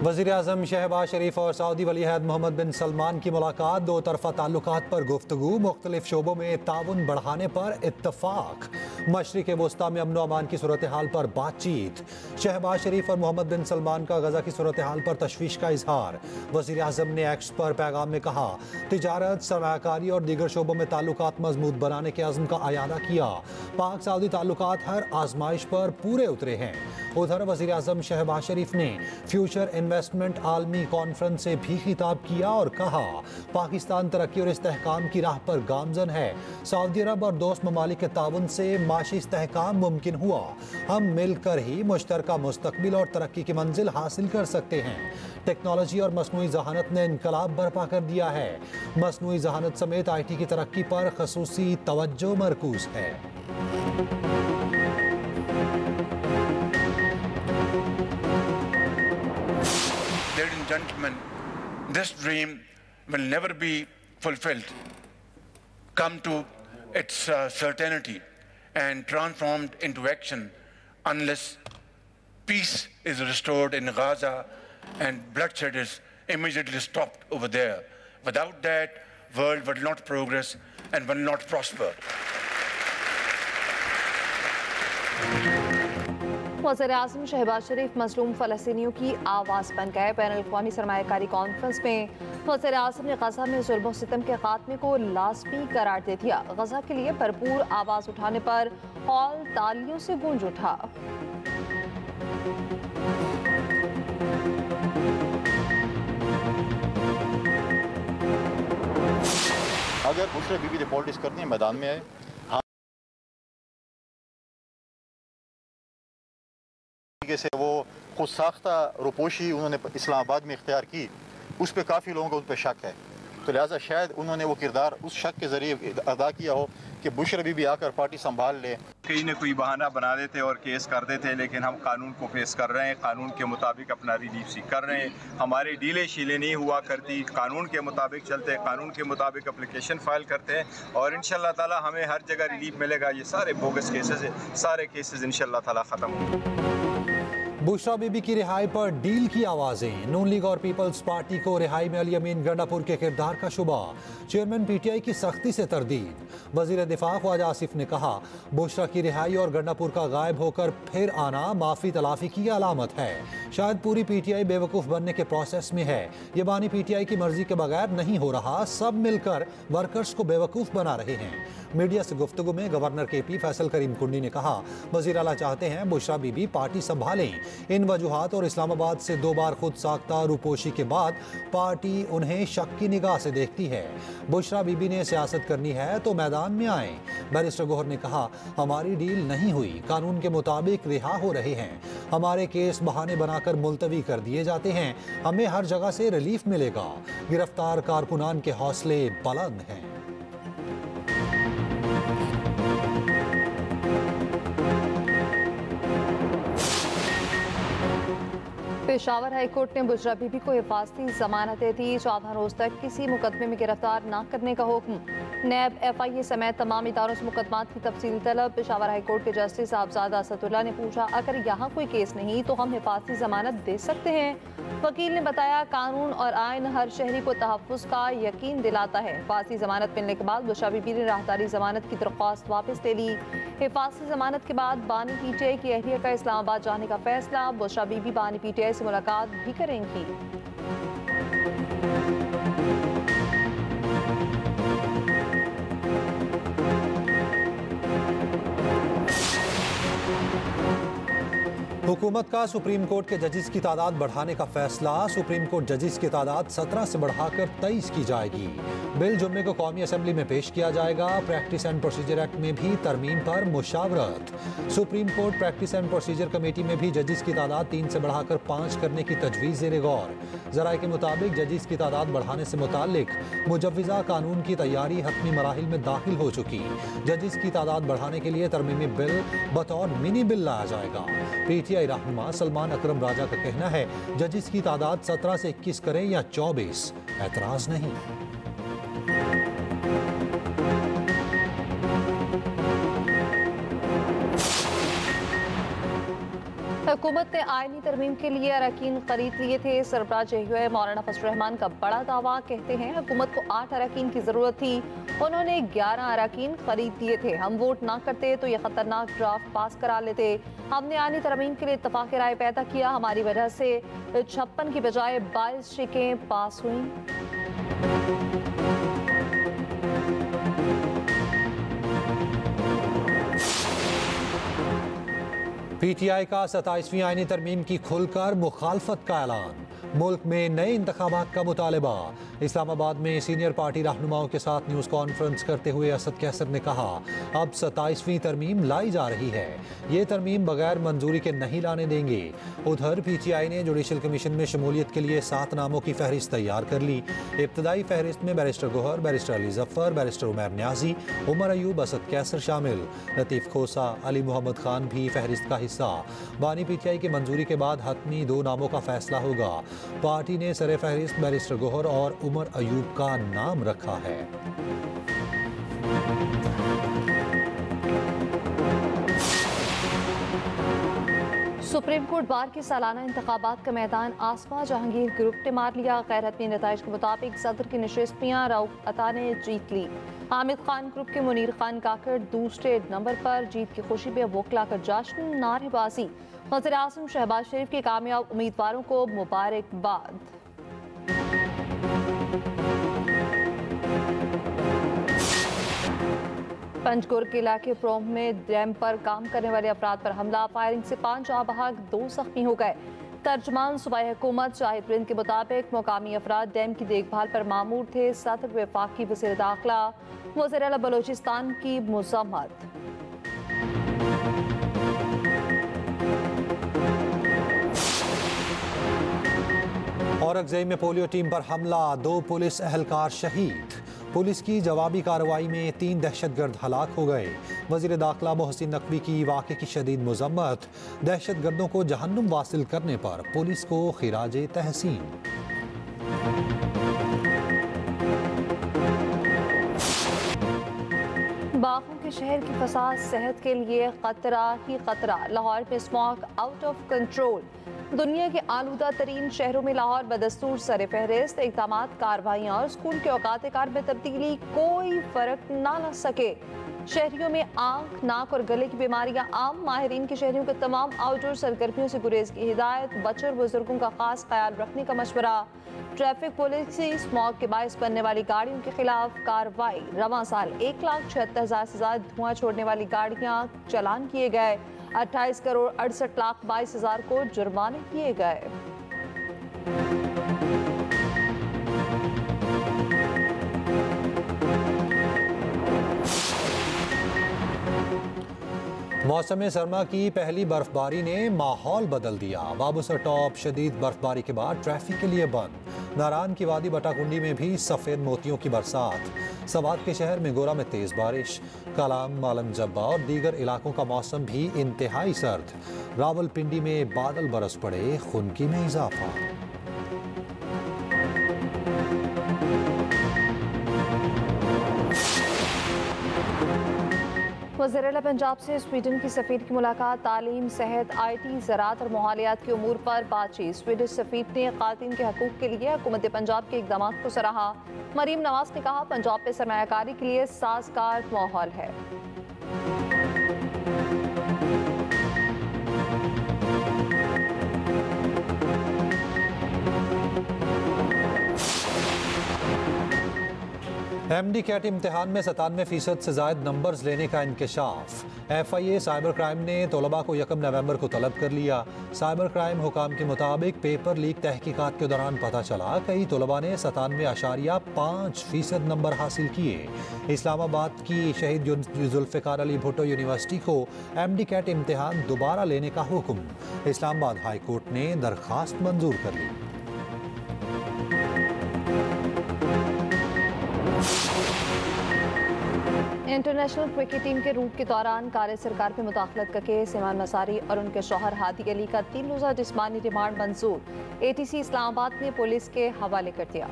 वज़ीर-ए-आज़म शहबाज शरीफ और सऊदी वली-अहद मोहम्मद बिन सलमान की मुलाकात, दो तरफ़ा ताल्लुकात पर गुफ्तगू, मुख्तलिफ शोबों में ताउन बढ़ाने पर इत्तफाक। मशरिक़ वस्ता में अमन अमान की सूरत हाल पर बातचीत। शहबाज शरीफ और मोहम्मद बिन सलमान का गजा की सूरत हाल पर तशवीश का इजहार। वज़ीर-ए-आज़म ने एक्स पर पैगाम में कहा, तिजारत, सरमायाकारी और दीगर शोबों में ताल्लुकात मजबूत बनाने के अज़्म का अयादा किया। पाक सऊदी ताल्लुकात हर आजमाइश पर पूरे उतरे हैं। उधर वज़ीर-ए-आज़म शहबाज शरीफ ने फ्यूचर इन्वेस्टमेंट आलमी कॉन्फ्रेंस से भी खिताब किया और कहा, पाकिस्तान तरक्की और इस्तेहकाम की राह पर गामजन है। सऊदी अरब और दोस्त ममालिक के ताउन से माशी इस्तेहकाम मुमकिन हुआ। हम मिलकर ही मुश्तरका मुस्तकबिल और तरक्की की मंजिल हासिल कर सकते हैं। टेक्नोलॉजी और मसनूई जहानत ने इनकलाब बर्पा कर दिया है। मसनूई जहानत समेत IT की तरक्की पर खसूसी तवज्जो मरकूज है। Ladies and gentlemen, this dream will never be fulfilled, come to its certainty and transformed into action unless peace is restored in Gaza and bloodshed is immediately stopped over there. Without that, world will not progress and will not prosper. वज़ीर-ए-आज़म शहबाज शरीफ मज़लूम फ़लस्तीनियों की आवाज़ बन गए। बैनुल-अक़वामी सरमायाकारी conference में वज़ीर-ए-आज़म ने गज़ा में ज़ुल्म व सितम के ख़ात्मे को लाज़मी करार दे दिया। गज़ा के लिए भरपूर आवाज़ उठाने पर हॉल तालियों से गूंज उठा। अगर बुशरा बीबी ने पॉलिटिक्स करनी है, मैदान में आए। से वो खुद साख्ता रुपोशी उन्होंने इस्लामाबाद में इख्तियार की, उस पर काफ़ी लोगों को उन पर शक है। तो लिहाजा शायद उन्होंने वो किरदार उस शक के ज़रिए अदा किया हो कि बुशरा बीबी आकर पार्टी संभाल ले। कहीं न कोई बहाना बना देते और केस कर देते, लेकिन हम कानून को फेस कर रहे हैं, कानून के मुताबिक अपना रिलीफ सीख कर रहे हैं। हमारी डीले शीले नहीं हुआ करती, कानून के मुताबिक चलते हैं, कानून के मुताबिक एप्लीकेशन फाइल करते हैं और इंशाल्लाह ताला हमें हर जगह रिलीफ मिलेगा। ये सारे बोगस केसेस हैं, सारे केसेस इंशाल्लाह ताला ख़त्म होंगे। बुशरा बीबी की रिहाई पर डील की आवाजें। नून लीग और पीपल्स पार्टी को रिहाई में अली अमीन गंडापुर के किरदार का शुबा। चेयरमैन PTI की सख्ती से तरदीद। वजीर दिफा ख्वाजा आसिफ ने कहा, बुशरा की रिहाई और गंडापुर का गायब होकर फिर आना माफी तलाफी की अलामत है। शायद पूरी PTI बेवकूफ़ बनने के प्रोसेस में है। ये बानी PTI की मर्जी के बगैर नहीं हो रहा, सब मिलकर वर्कर्स को बेवकूफ़ बना रहे हैं। मीडिया से गुफ्तगू में गवर्नर KP फैसल करीम कुंडी ने कहा, वज़ीर आला चाहते हैं बुशरा बीबी पार्टी संभालें। इन वजूहात और इस्लामाबाद से 2 बार खुद साख्ता रूपोशी के बाद पार्टी उन्हें शक की निगाह से देखती है। बुशरा बीबी ने सियासत करनी है तो मैदान में आए। बैरिस्टर गोहर ने कहा, हमारी डील नहीं हुई, कानून के मुताबिक रिहा हो रहे हैं। हमारे केस बहाने बनाकर मुलतवी कर दिए जाते हैं, हमें हर जगह से रिलीफ मिलेगा। गिरफ्तार कारकुनान के हौसले बुलंद हैं। पेशावर हाई कोर्ट ने बुशरा बीबी को हिफाजती जमानत दे दी। 14 रोज तक किसी मुकदमे में गिरफ्तार न करने का हुक्म। नैब FIA समेत तमाम इदारों से मुकदमात की तफसील तलब। पेशावर हाई कोर्ट के जस्टिस साहबजादा असदुल्ला ने पूछा, अगर यहाँ कोई केस नहीं तो हम हिफाजती जमानत दे सकते हैं? वकील ने बताया, कानून और आइन हर शहरी को तहफ़्फ़ुज़ का यकीन दिलाता है। हिफाजती जमानत मिलने के बाद बुशरा बीबी ने राहदारी जमानत की दरख्वास्त वापस ले ली। हिफाजती जमानत के बाद बानी PTI की अहलिया का इस्लामाबाद जाने का फैसला। बुशरा बीबी बानी PTI से मुलाकात भी करेंगी। हुकूमत का सुप्रीम कोर्ट के जजेस की तादाद बढ़ाने का फैसला। सुप्रीम कोर्ट जजेस की तादाद 17 से बढ़ाकर 23 की जाएगी। बिल जुम्मे को कौमी असम्बली में पेश किया जाएगा। प्रैक्टिस एंड प्रोसीजर एक्ट में भी तरमीम पर मुशावरत। Supreme court practice and procedure committee में भी जजेस की तादाद 3 से बढ़ाकर 5 करने की तजवीज़ ज़ेर गौर। ज़राए के मुताबिक जजेस की तादाद बढ़ाने से मुताल्लिक मुजव्विज़ा कानून की तैयारी हतमी मराहिल में दाखिल हो चुकी। जजेस की तादाद बढ़ाने के लिए तरमीमी बिल बतौर मिनी बिल लाया जाएगा। PTI रहनुमा सलमान अकरम राजा का कहना है, जजेस की तादाद 17 से 21 करें या 24, एतराज़ नहीं। हुकूमत ने आईनी तरमीम के लिए अरकान खरीद लिए थे। सरबराह JUI मौलाना फजल रहमान का बड़ा दावा। कहते हैं हुकूमत को 8 अरकान की जरूरत थी, उन्होंने 11 अरकान खरीद लिए थे। हम वोट ना करते तो यह खतरनाक ड्राफ्ट पास करा लेते। हमने आईनी तरमीम के लिए इत्तफाक राय पैदा किया, हमारी वजह से 56 की बजाय 22 शिकें पास हुई। PTI का 27वीं आईनी तरमीम की खुलकर मुखालफत का ऐलान। मुल्क में नए इंतखाबात का मुतालबा। इस्लामाबाद में सीनियर पार्टी रहनुमाओं के साथ न्यूज़ कॉन्फ्रेंस करते हुए असद कैसर ने कहा, अब 27वीं तरमीम लाई जा रही है, ये तरमीम बगैर मंजूरी के नहीं लाने देंगे। उधर PTI ने जुडिशल कमीशन में शमूलियत के लिए 7 नामों की फहरिस्त तैयार कर ली। इब्तदाई फहरिस्त में barrister Gohar, barrister Ali Zafar, barrister Umar Niazi, Umar Ayub, Asad Qaiser शामिल। लतीफ़ खोसा, अली मोहम्मद खान भी फहरिस्त का हिस्सा। बानी PTI की मंजूरी के बाद हतमी 2 नामों का फैसला होगा। पार्टी ने सरे फहरिस्त बैरिस्टर गोहर और उमर अयूब का नाम रखा है। सुप्रीम कोर्ट बार के सालाना इंतखाबात का मैदान आसमा जहांगीर ग्रुप ने मार लिया। गैर हतमी नताइज के मुताबिक सदर की नशिस्त मियां रऊफ अता ने जीत ली। हामिद खान ग्रुप के मुनीर खान काकड़ दूसरे नंबर पर। जीत की खुशी में वोकला का जश्न, नारेबाजी। वज़ीर आज़म शहबाज शरीफ के कामयाब उम्मीदवारों को मुबारकबाद। पंचकुर्ग के इलाके प्रोम में डैम पर काम करने वाले अफराद पर हमला। फायरिंग से 5 आबहक 2 जख्मी हो गए। तर्जमान सूबाई हुकूमत शाहिद प्रिंद के मुताबिक मुकामी अफराद डैम की देखभाल पर मामूर थे। सदर वफाकी वज़ीर दाखिला वज़ीर आला बलोचिस्तान की मज़म्मत। औरंगज़ेब में पोलियो टीम पर हमला, 2 पुलिस एहलकार शहीद। पुलिस की जवाबी कार्रवाई में 3 दहशतगर्द हलाक हो गए। वज़ीर दाखिला मोहसिन नकवी की वाक़े की शदीद मज़म्मत। दहशतगर्दों को जहन्नुम वासिल करने पर पुलिस को खिराजे तहसीन। बागों के शहर की फसाद सेहत के लिए खतरा ही खतरा। लाहौर में स्मॉग आउट ऑफ कंट्रोल। दुनिया के आलूदा तरीन शहरों में लाहौर बदस्तूर सर फहरिस्त। इक़दामात, कार्रवाइयाँ और स्कूल के औकात कार में तब्दीली, कोई फ़र्क ना ला सके। शहरियों में आँख, नाक और गले की बीमारियाँ आम। माहिरीन के शहरियों को तमाम आउटडोर सरगर्मियों से गुरेज की हिदायत। बच्चों और बुजुर्गों का खास ख्याल रखने का मशवरा। ट्रैफिक पुलिस की स्मॉग के बायस बनने वाली गाड़ियों के खिलाफ कार्रवाई। रवां साल 1,76,000 से ज्यादा धुआं छोड़ने वाली गाड़ियाँ चालान किए गए। 28 करोड़ 68 लाख 22 हजार को जुर्माने किए गए। मौसम सरमा की पहली बर्फबारी ने माहौल बदल दिया। बाबूसर टॉप शदीद बर्फबारी के बाद ट्रैफिक के लिए बंद। नारान की वादी बटाकुंडी में भी सफ़ेद मोतियों की बरसात। सवात के शहर में गोरा में तेज़ बारिश। कलाम, मालम जब्बा और दीगर इलाकों का मौसम भी इंतहाई सर्द। रावलपिंडी में बादल बरस पड़े, खुनकी में इजाफा। वज़ीर आला पंजाब से स्वीडन की सफ़ीर की मुलाकात। तालीम, सेहत, IT, ज़राअत और माहौलियात के उमूर पर बातचीत। स्वीडिश सफ़ीर ने ख़वातीन के हकूक़ के लिए हुकूमत पंजाब के इक़दामात को सराहा। मरीम नवाज़ ने कहा, पंजाब में सरमायाकारी के लिए साज़गार माहौल है। MD कैट इम्तिहान में 97% से ज़ायद नंबर्स लेने का इंकशाफ। FIA साइबर क्राइम ने तलबा को 1 नवंबर को तलब कर लिया। साइबर क्राइम हुकाम के मुताबिक पेपर लीक तहकीकात के दौरान पता चला कई तलबा ने 97.5% नंबर हासिल किए। इस्लामाबाद की शहीद जुल्फ़िकार अली भुट्टो यूनिवर्सिटी को MD कैट इम्तिहान दोबारा लेने का हुक्म। इस्लामाबाद हाई कोर्ट ने दरख्वास्त मंजूर कर ली। इंटरनेशनल क्रिकेट टीम के रूट के दौरान कार्य सरकार में मुदाखलत का केस। इमान मसारी और उनके शौहर हादी अली का 3 रोज़ा जिस्मानी रिमांड मंजूर। ATC इस्लामाबाद ने पुलिस के हवाले कर दिया।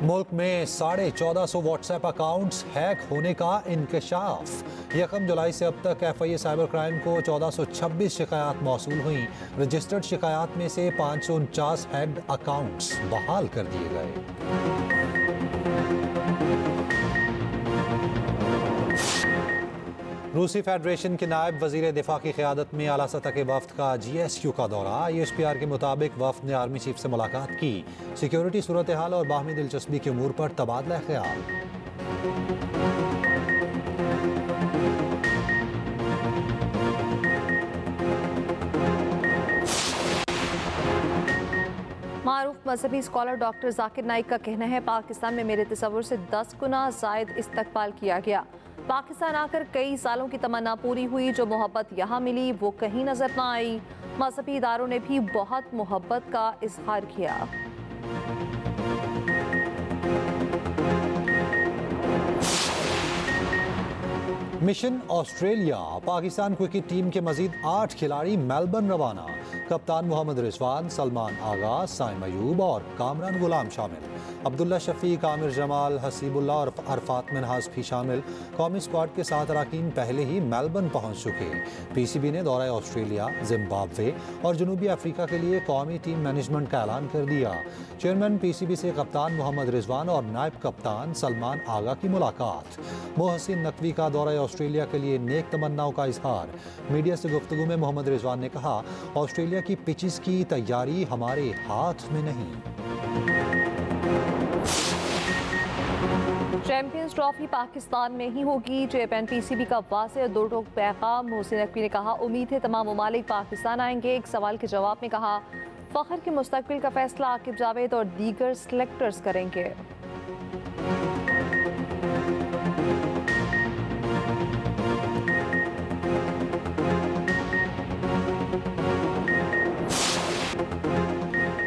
मुल्क में 1450 व्हाट्सएप अकाउंट्स हैक होने का इंकशाफ। 1 जुलाई से अब तक FIA साइबर क्राइम को 1426 शिकायत मौसूल हुई। रजिस्टर्ड शिकायत में से 549 हैक्ड अकाउंट्स बहाल कर दिए गए। रूसी फेडरेशन के नायब वजीर दिफा की क़यादत में आला सतह के वफ्द का GSU का दौरा। ISPR के मुताबिक वफ्द ने आर्मी चीफ से मुलाकात की। सिक्योरिटी सूरत हाल और बाहमी दिलचस्पी के अमूर पर तबादला ख्याल। मारूफ मजहबी स्कॉलर डॉक्टर जाकिर नाइक का कहना है, पाकिस्तान में मेरे तस्वुर से 10 गुना ज़ायद इस्तकबाल किया गया। पाकिस्तान आकर कई सालों की तमन्ना पूरी हुई। जो मोहब्बत यहाँ मिली वो कहीं नजर ना आई। मजहबी इदारों ने भी बहुत मोहब्बत का इजहार किया। Mission Australia. Pakistan cricket team के मजीद 8 खिलाड़ी मेलबर्न रवाना। कप्तान मोहम्मद रिजवान, सलमान आगा, साइम अयूब और कामरान गुलाम शामिल। अब्दुल्ला शफीक, आमिर जमाल, हसीबुल्ला और अरफात मिनहास भी शामिल। कौमी स्क्वाड के 7 अरकान पहले ही मेलबर्न पहुंच चुके। PCB ने दौरा ऑस्ट्रेलिया, जिम्बाब्वे और जनूबी अफ्रीका के लिए कौमी टीम मैनेजमेंट का ऐलान कर दिया। चेयरमैन PCB से कप्तान मोहम्मद रिजवान और नायब कप्तान सलमान आगा की मुलाकात। मोहसिन नकवी का दौरा ऑस्ट्रेलिया के लिए नेक तमन्नाओं का इजहार। मीडिया से गुफ्तगू में मोहम्मद रिजवान ने कहा, ऑस्ट्रेलिया की पिचेस की तैयारी हमारे हाथ में नहीं। चैंपियंस ट्रॉफी पाकिस्तान में ही होगी। चेयरमैन PCB का वाज़ेह दो टोक पैगाम। मोहसिन नकवी ने कहा, उम्मीद है तमाम ममालिक पाकिस्तान आएंगे। एक सवाल के जवाब में कहा, फ़ख्र के मुस्तकबिल का फैसला आकिब जावेद और दीगर सिलेक्टर्स करेंगे।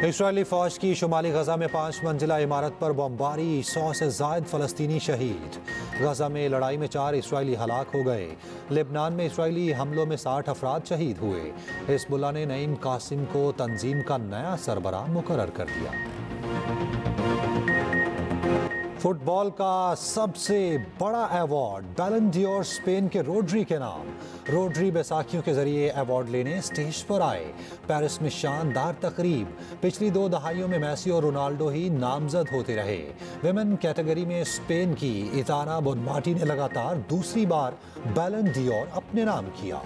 इस्राएली फौज की शुमाली गजा में 5 मंजिला इमारत पर बमबारी। 100 से ज़ायद फ़लस्तीनी शहीद। गजा में लड़ाई में 4 इस्राएली हलाक हो गए। लेबनान में इस्राएली हमलों में 60 अफराद शहीद हुए। हिज़्बुल्लाह ने नईम कासिम को तंजीम का नया सरबराह मुकर्रर कर दिया। फुटबॉल का सबसे बड़ा अवार्ड बैलन डियोर स्पेन के रोड्री के नाम। रोड्री बैसाखियों के जरिए अवार्ड लेने स्टेज पर आए। पेरिस में शानदार तकरीब। पिछली 2 दहाइयों में मेसी और रोनाल्डो ही नामजद होते रहे। विमेन कैटेगरी में स्पेन की इताना बोनमाटी ने लगातार दूसरी बार बैलन डियोर अपने नाम किया।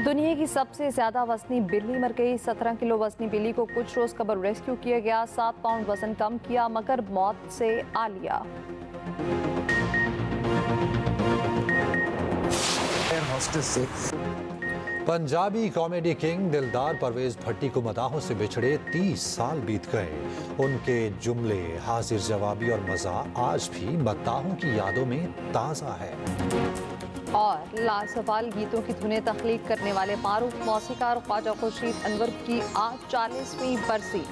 दुनिया की सबसे ज्यादा वजनी बिल्ली मर गई। 17 किलो वजनी बिल्ली को कुछ रोज कबल रेस्क्यू किया गया। 7 पाउंड वजन कम किया मगर मौत से आ लिया। पंजाबी कॉमेडी किंग दिलदार परवेज भट्टी को मदाहों से बिछड़े 30 साल बीत गए। उनके जुमले, हाजिर जवाबी और मजा आज भी मद्दाहों की यादों में ताज़ा है। और लासवाल गीतों की धुनें तख्लीक करने वाले मारूफ मौसीकार ख्वाजा खुर्शीद अनवर की आज 40वीं बरसी।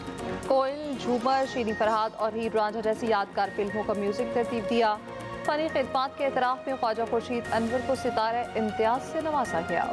कोयल, झूमर, शीरी फरहाद और हीर रांझा जैसी यादगार फिल्मों का म्यूजिक तरतीब दिया। फनी खिदमात के एतराफ़ में ख्वाजा खुर्शीद अनवर को सितारे इम्तियाज से नवाजा गया।